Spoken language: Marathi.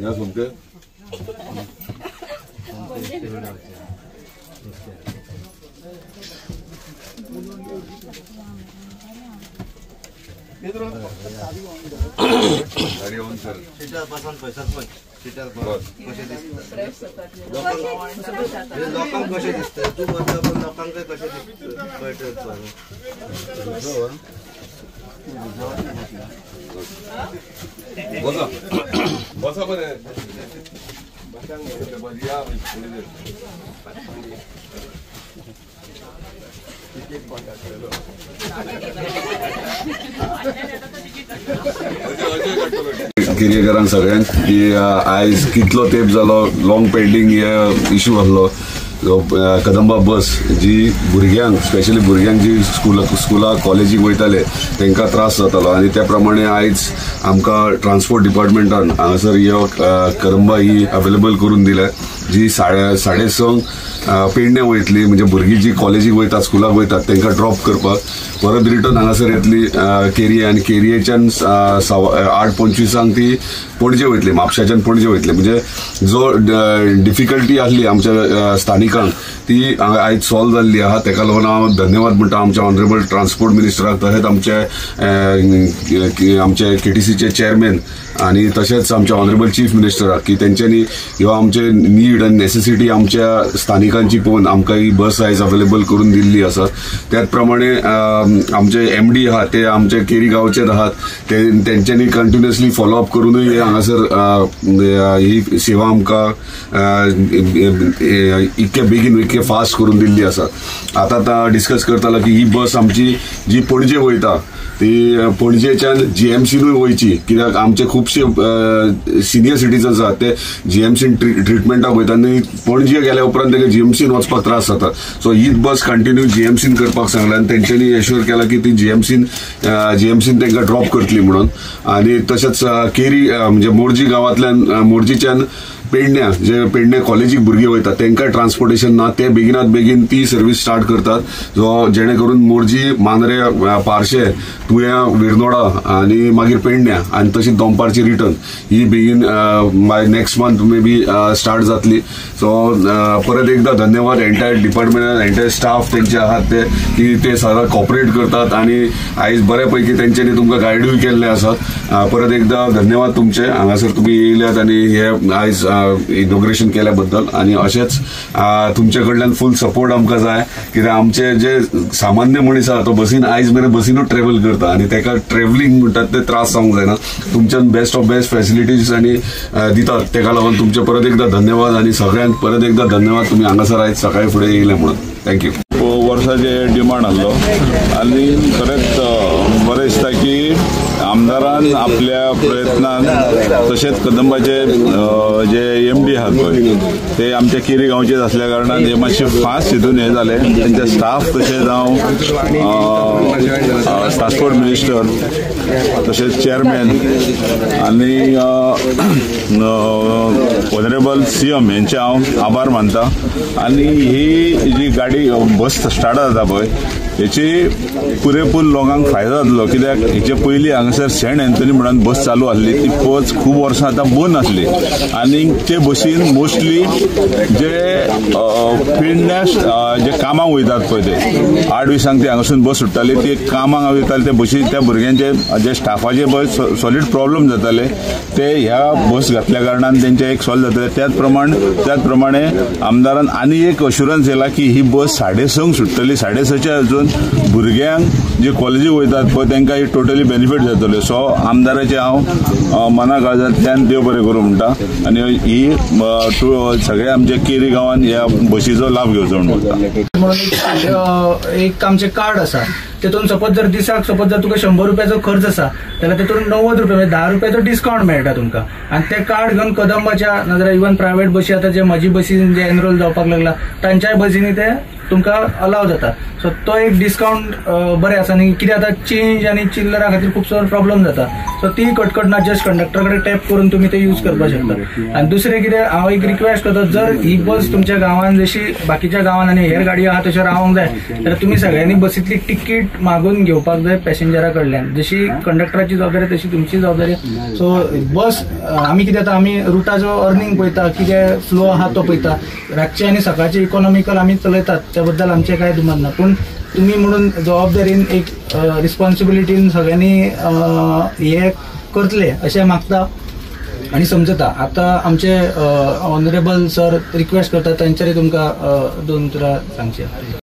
या सोमते गाडी ऑन सर सीटार पासून पैसा पण सीटार कशे दिसता लोकांक कशे दिसता तू बसता पण लोकांक कशे दिसता कळत बसा बसा बरे केरीकरांक सगळ्यांक की आयज कितलो तेंप जालो लॉंग पेंडिंग हे इश्यू आसलो कदंबा बस जी भुरग्यांक स्पेशली भुरग्यांक जी स्कुला कॉलेजीक वयताले तांकां त्रास जातालो आनी त्या प्रमाणे आयज आमकां ट्रान्सपोर्ट डिपार्टमेंटान हांगासर ह्यो कदंबा ही अवेलेबल करून दिल्या जी 6:30 पेडणे वयतली म्हणजे भुरगीं जी कॉलेजीक वयतात स्कुलाक वयतात तांकां ड्रॉप करपाक परत रिटर्न हांगासर येतली केरी आनी केरयेच्यान 8:25 ती पणजे वयतली म्हापशाच्यान पणजे वयतली म्हणजे जो डिफिकल्टी आसली आमच्या स्थानिकांक ती आयज सॉल्व जाल्ली आहा तेका लागून हांव धन्यवाद म्हणटा आमच्या ऑनरेबल ट्रान्सपोर्ट मिनिस्टराक तशेंच आमचे केटीसीचे चेअरमॅन आणि तशेंच आमच्या ऑनरेबल चीफ मिनिस्टराक की तेंच्यांनी ह्यो आमचे नीड आनी नेसेसिटी आमच्या स्थानिकांची पळोवन आमकां ही बस आयज अवेलेबल करून दिल्ली आसा त्याच प्रमाणे आमचे एमडी आहात ते आमचे केरी गांवचेच आहात तेंच्यांनी कंटिन्युअसली फॉलोअप करूनय हांगासर ही सेवा आमकां इतके बेगीन इतके फास्ट करून दिल्ली आसा आतां डिस्कस करतालो की ही बस आमची जी पणजे वयता ती पणजेच्यान जीएमसीनूय वयची कित्याक आमचे खुबशे सिनियर सिटीजन्स आहात ते जीएमसीन ट्रिटमेंटाक वयता आनी पणजे गेल्या उपरांत ताका जीएमसीन वचपाक त्रास जाता सो हीच बस कंटिन्यू जीएमसीन करपाक सांगला आनी तेंच्यांनी एश्योर केला की ती जीएमसीन तांकां ड्रॉप करतली म्हणून आनी तशेंच केरी म्हणजे मोर्जी गांवांतल्यान मोर्जीच्यान पेडण्या जे पेडणे कॉलेजीक भुरगे वयतात तांकां ट्रान्सपोर्टेशन ना ते बेगिनात बेगीन ती सर्वीस स्टार्ट करतात जो जेणे करून मोर्जी मांद्रे पार्शे तुया विर्नोडा आनी मागीर पेडण्या आनी तशी दोंपारची रिटर्न ही बेगीन next month may be start जातली सो परत एकदा धन्यवाद एंटायर डिपार्टमेंट एंटायर स्टाफ तेंचे आहात ते की ते सगळं कॉपरेट करतात आनी आयज बऱ्यापैकी तेंच्यांनी तुमकां गायडूय केल्ले आसा परत एकदा धन्यवाद तुमचे हांगासर तुमी येयल्यात आनी हे आयज इनॉग्रेशन केल्याबद्दल आणि असेच तुमच्या कडल्यान फुल सपोर्ट आमकां जाय कित्याक आमचे जे सामान्य मनीस आहा तो बसीन आयज मेरेन बसीनूच ट्रॅव्हल करता आनी तेका ट्रॅव्हलिंग म्हणटात ते त्रास जावंक जायना तुमच्यान बेस्ट ऑफ बेस्ट फॅसिलिटीज आनी दितात तेका लागून तुमचे परत एकदा धन्यवाद आनी सगळ्यांक परत एकदा धन्यवाद तुम्ही हांगासर आयज सकाळी फुडें येयले म्हणून थँक्यू वर्साचे डिमांड आसलो आनी खरेंच बरें दिसता की आमदारान आपल्या प्रयत्नान तशेंच कदंबाचे जे एमडी आहात पळय ते आमच्या केरी गांवचेच असल्या कारणान हे मातशे फास्ट हितून हे जाले तेंचे स्टाफ तशेंच हांव ट्रान्सपोर्ट मिनिस्टर तशेंच चेअरमॅन आनी ऑनरेबल सीएम यांचे हांव आभार मानता आनी ही जी गाडी बस स्टार्ट जाता पळय हेची पुरेपूर लोकांक फायदो जातलो कित्याक हेचे पयलीं हांगासर सेंट एंथनी म्हणून बस चालू आसली ती बस खूब वर्सां आतां बंद आसली आनी ते बसीन मोस्टली जे पेडण्या जे कामाक वयतात पळय ते 8:20 ते हांगासून बस सुट्टाली ती कामाक वयताले ते बसी त्या भुरग्यांचे जे स्टाफाचे पळय सॉलिड प्रॉब्लेम जाताले ते ह्या बस घातल्या कारणान तेंचे एक सॉल्व जातले त्याच प्रमाणे आमदारान आनी एक अश्युरन्स दिला की ही बस 6:30 सुट्टली 6:30च्या अजून भुरग्यांक जे कॉलेजीक वयतात पळय तांकां ही टोटली बेनिफीट जातले सो आमदाराचे हांव मना काळजांतल्यान देव बरें करूं म्हणटा आनी ही सगळे आमच्या केरी गांवांत ह्या बसीचो लाभ घेवचो म्हणून एक आमचे कार्ड आसा तेतून सपोज जर दिसाक सपोज जर तुका 100 रुपयाचो खर्च आसा जाल्यार तेतून 90 रुपया म्हणजे 10 रुपयाचो डिस्काउंट मेळटा तुमकां आनी ते कार्ड घेवन कदंबाच्या नाजाल्यार इवन प्रायव्हेट बसी आता जे म्हजी बसीन जे एनरोल जावपाक लागला तांच्याय बसींनी ते तुमकां अलाव जाता सो तो एक डिस्काउंट बरें आसा न्ही कित्याक आतां चेंज आनी चिल्लरा खातीर खूब प्रॉब्लेम जाता सो ती कटकट ना जस्ट कंडक्टरकडे टॅप करून तुम्ही ते यूज करपाक शकता. आणि दुसरें कितें हांव एक रिक्वेस्ट करता, जर ही बस तुमच्या गांवांत जशी बाकीच्या गांवांत आनी हेर गाडयो आहा तशें रावंक जाय जाल्यार तुम्ही सगळ्यांनी बसींतली तिकीट मागून घेवपाक जाय पॅसेंजरा कडल्यान. जशी कंडक्टराची जबाबदारी तशी तुमची जबाबदारी. सो बस आमी कितें जाता, आमी रुटाचो अर्निंग पळयता, कितें फ्लो आहा तो पळयता. रातचे आनी सकाळचे इकॉनॉमिकल आमी चलयतात, त्या बद्दल आमचें कांय दुमत ना. पूण तुम्ही म्हणून जबाबदारीन एक रिस्पॉन्सिबिलिटीन सगळ्यांनी हे करतले अशें मागता आनी समजता. आतां आमचे ऑनरेबल सर रिक्वेस्ट करता, तांच्यानी तुमकां 2 उतरां सांगचे.